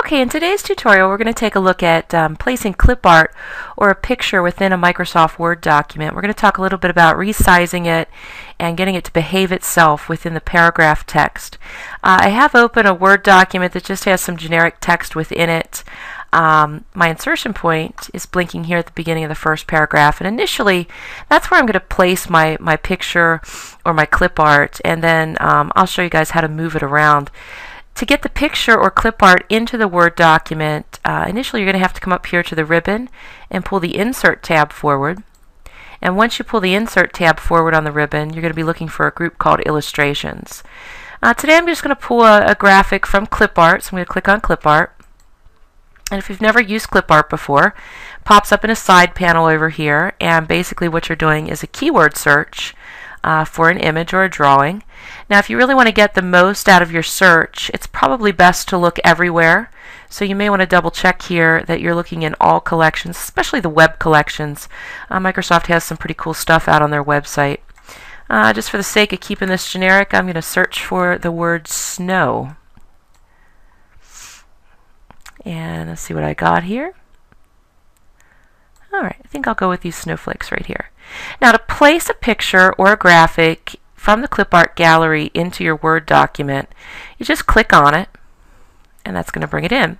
Okay, in today's tutorial we're going to take a look at placing clip art or a picture within a Microsoft Word document. We're going to talk a little bit about resizing it and getting it to behave itself within the paragraph text. I have open a Word document that just has some generic text within it. My insertion point is blinking here at the beginning of the first paragraph, and initially that's where I'm going to place my picture or my clip art, and then I'll show you guys how to move it around. To get the picture or clip art into the Word document, initially you're going to have to come up here to the ribbon and pull the Insert tab forward. And once you pull the Insert tab forward on the ribbon, you're going to be looking for a group called Illustrations. Today I'm just going to pull a graphic from clip art, so I'm going to click on clip art. And if you've never used clip art before, it pops up in a side panel over here, and basically what you're doing is a keyword search for an image or a drawing. Now if you really want to get the most out of your search, it's probably best to look everywhere. So you may want to double check here that you're looking in all collections, especially the web collections. Microsoft has some pretty cool stuff out on their website. Just for the sake of keeping this generic, I'm going to search for the word snow. And let's see what I got here. Alright, I think I'll go with these snowflakes right here. Now to place a picture or a graphic from the clip art gallery into your Word document, you just click on it, and that's going to bring it in.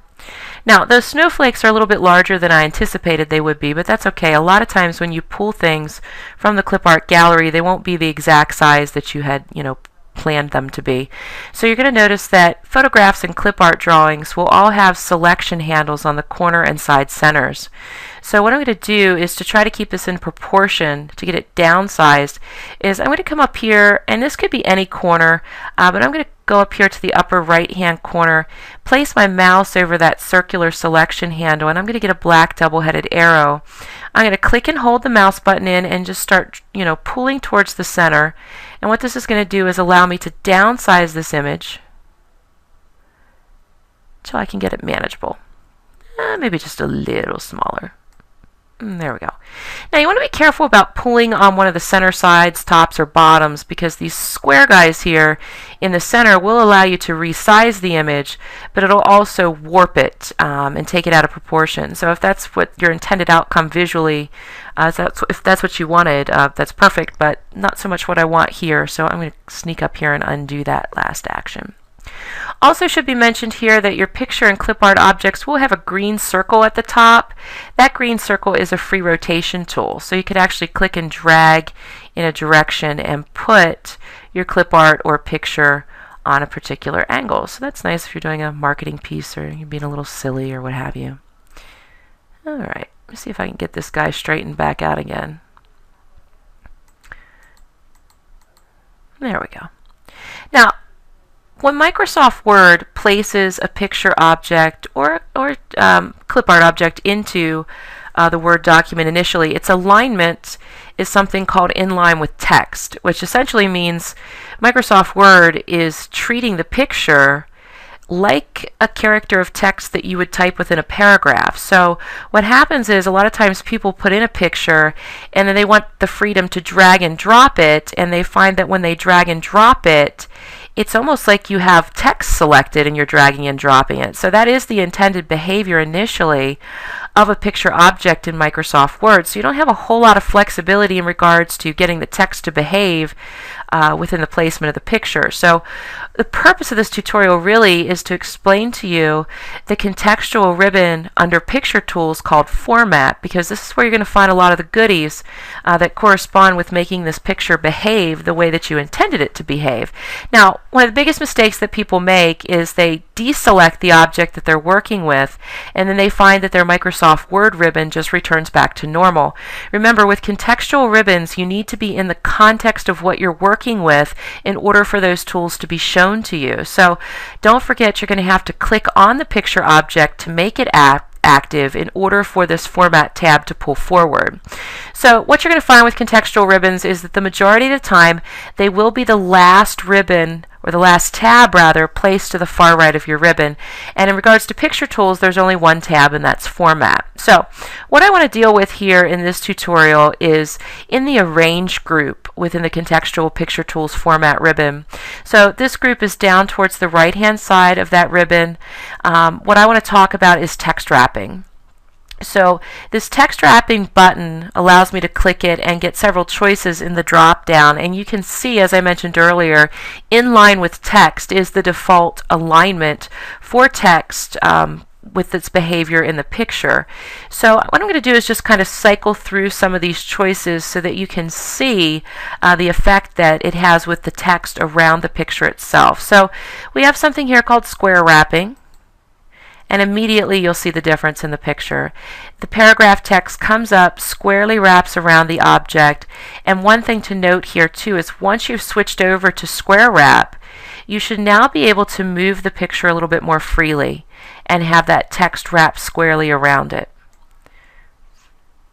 Now those snowflakes are a little bit larger than I anticipated they would be, but that's okay. A lot of times when you pull things from the clip art gallery, they won't be the exact size that you had, planned them to be. So you're going to notice that photographs and clip art drawings will all have selection handles on the corner and side centers. So what I'm going to do is to try to keep this in proportion, to get it downsized, is I'm going to come up here, and this could be any corner, but I'm going to go up here to the upper right hand corner, place my mouse over that circular selection handle, and I'm going to get a black double-headed arrow. I'm going to click and hold the mouse button in and just start pulling towards the center. And what this is going to do is allow me to downsize this image until I can get it manageable. Maybe just a little smaller. There we go. Now you want to be careful about pulling on one of the center sides, tops, or bottoms, because these square guys here in the center will allow you to resize the image, but it'll also warp it and take it out of proportion. So if that's what your intended outcome visually, if that's what you wanted, that's perfect, but not so much what I want here. So I'm going to sneak up here and undo that last action. Also should be mentioned here that your picture and clip art objects will have a green circle at the top. That green circle is a free rotation tool, so you could actually click and drag in a direction and put your clip art or picture on a particular angle. So that's nice if you're doing a marketing piece or you're being a little silly or what have you. Alright, let's see if I can get this guy straightened back out again. There we go. Now when Microsoft Word places a picture object or clip art object into the Word document initially, its alignment is something called Inline with text, which essentially means Microsoft Word is treating the picture like a character of text that you would type within a paragraph. So what happens is a lot of times people put in a picture and then they want the freedom to drag and drop it, and they find that when they drag and drop it, it's almost like you have text selected and you're dragging and dropping it. So that is the intended behavior initially of a picture object in Microsoft Word. So you don't have a whole lot of flexibility in regards to getting the text to behave within the placement of the picture. So the purpose of this tutorial really is to explain to you the contextual ribbon under Picture Tools called Format, because this is where you're going to find a lot of the goodies that correspond with making this picture behave the way that you intended it to behave. Now, one of the biggest mistakes that people make is they deselect the object that they're working with, and then they find that their Microsoft Word ribbon just returns back to normal. Remember, with contextual ribbons, you need to be in the context of what you're working with in order for those tools to be shown to you. So don't forget, you're going to have to click on the picture object to make it active in order for this Format tab to pull forward. So what you're going to find with contextual ribbons is that the majority of the time they will be the last ribbon or the last tab rather, placed to the far right of your ribbon. And in regards to picture tools, there's only one tab, and that's Format. So what I want to deal with here in this tutorial is in the Arrange group within the Contextual Picture Tools Format ribbon. So this group is down towards the right-hand side of that ribbon. What I want to talk about is text wrapping. So this text wrapping button allows me to click it and get several choices in the drop down, and you can see, as I mentioned earlier, Inline with Text is the default alignment for text with its behavior in the picture. So what I'm going to do is just kind of cycle through some of these choices so that you can see the effect that it has with the text around the picture itself. So we have something here called square wrapping, and immediately you'll see the difference in the picture. The paragraph text comes up, squarely wraps around the object, and one thing to note here too is once you've switched over to square wrap, you should now be able to move the picture a little bit more freely and have that text wrap squarely around it.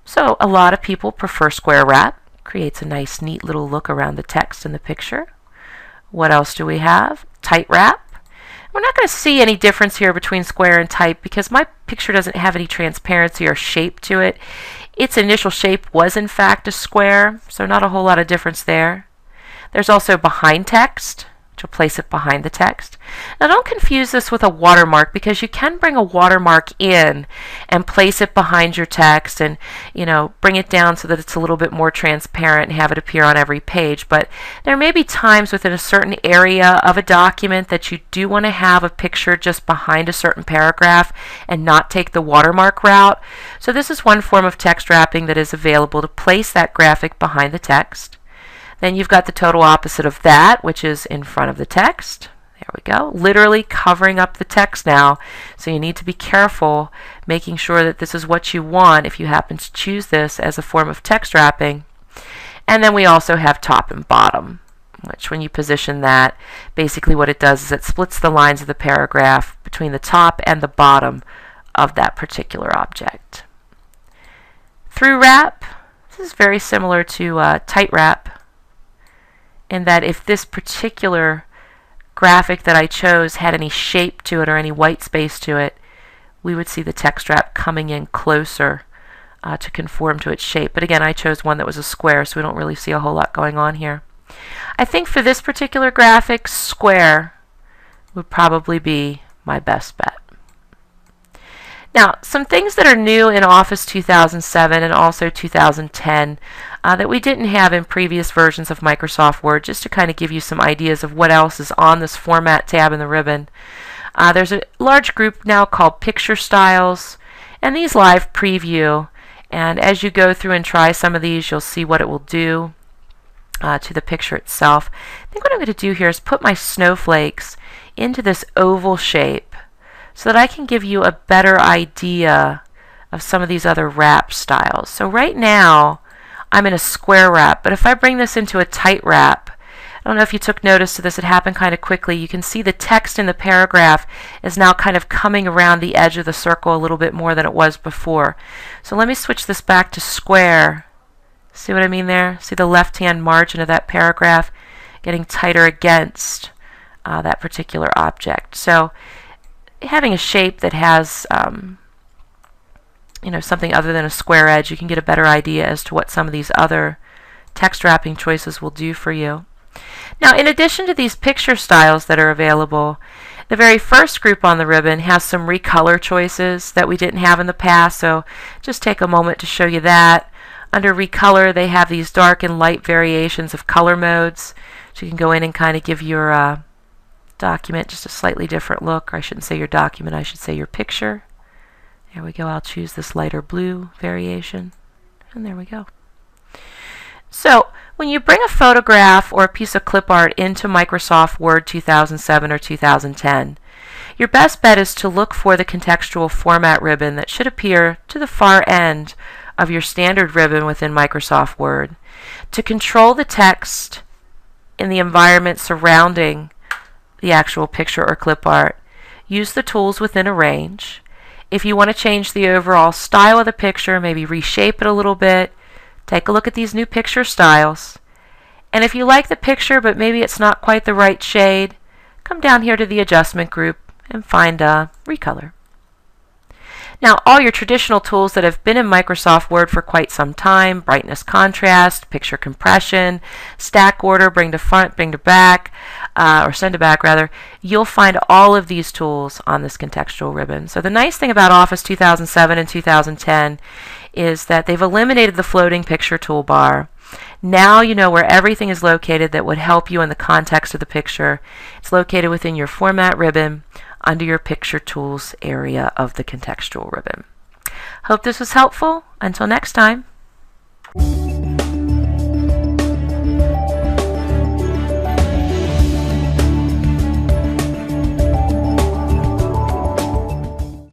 So a lot of people prefer square wrap. Creates a nice neat little look around the text in the picture. What else do we have? Tight wrap. We're not going to see any difference here between square and tight because my picture doesn't have any transparency or shape to it. Its initial shape was in fact a square, so not a whole lot of difference there. There's also behind text, which will place it behind the text. Now don't confuse this with a watermark because you can bring a watermark in and place it behind your text and bring it down so that it's a little bit more transparent and have it appear on every page. But there may be times within a certain area of a document that you do want to have a picture just behind a certain paragraph and not take the watermark route. So this is one form of text wrapping that is available to place that graphic behind the text. Then you've got the total opposite of that, which is in front of the text. There we go. Literally covering up the text now. So you need to be careful making sure that this is what you want if you happen to choose this as a form of text wrapping. And then we also have top and bottom, which when you position that, basically what it does is it splits the lines of the paragraph between the top and the bottom of that particular object. Through wrap, this is very similar to tight wrap, in that if this particular graphic that I chose had any shape to it or any white space to it, we would see the text wrap coming in closer to conform to its shape. But again, I chose one that was a square, so we don't really see a whole lot going on here. I think for this particular graphic, square would probably be my best bet. Now, some things that are new in Office 2007 and also 2010 that we didn't have in previous versions of Microsoft Word, just to kind of give you some ideas of what else is on this Format tab in the ribbon. There's a large group now called Picture Styles, and these live preview. And as you go through and try some of these, you'll see what it will do to the picture itself. I think what I'm going to do here is put my snowflakes into this oval shape, so that I can give you a better idea of some of these other wrap styles. So right now, I'm in a square wrap, but if I bring this into a tight wrap, I don't know if you took notice to this, it happened kind of quickly. You can see the text in the paragraph is now kind of coming around the edge of the circle a little bit more than it was before. So let me switch this back to square. See what I mean there? See the left-hand margin of that paragraph getting tighter against that particular object. So having a shape that has something other than a square edge, you can get a better idea as to what some of these other text wrapping choices will do for you. Now, in addition to these picture styles that are available, the very first group on the ribbon has some recolor choices that we didn't have in the past, so just take a moment to show you that. Under recolor, they have these dark and light variations of color modes, so you can go in and kind of give your document just a slightly different look. Or I shouldn't say your document, I should say your picture. There we go. I'll choose this lighter blue variation, and there we go. So when you bring a photograph or a piece of clip art into Microsoft Word 2007 or 2010, your best bet is to look for the contextual format ribbon that should appear to the far end of your standard ribbon within Microsoft Word. To control the text in the environment surrounding the actual picture or clip art, use the tools within Arrange. If you want to change the overall style of the picture, maybe reshape it a little bit, take a look at these new picture styles. And if you like the picture but maybe it's not quite the right shade, come down here to the adjustment group and find Recolor. Now, all your traditional tools that have been in Microsoft Word for quite some time, brightness, contrast, picture compression, stack order, bring to front, bring to back, or send to back rather, you'll find all of these tools on this contextual ribbon. So the nice thing about Office 2007 and 2010 is that they've eliminated the floating picture toolbar. Now you know where everything is located that would help you in the context of the picture. It's located within your Format ribbon under your Picture Tools area of the contextual ribbon. Hope this was helpful. Until next time.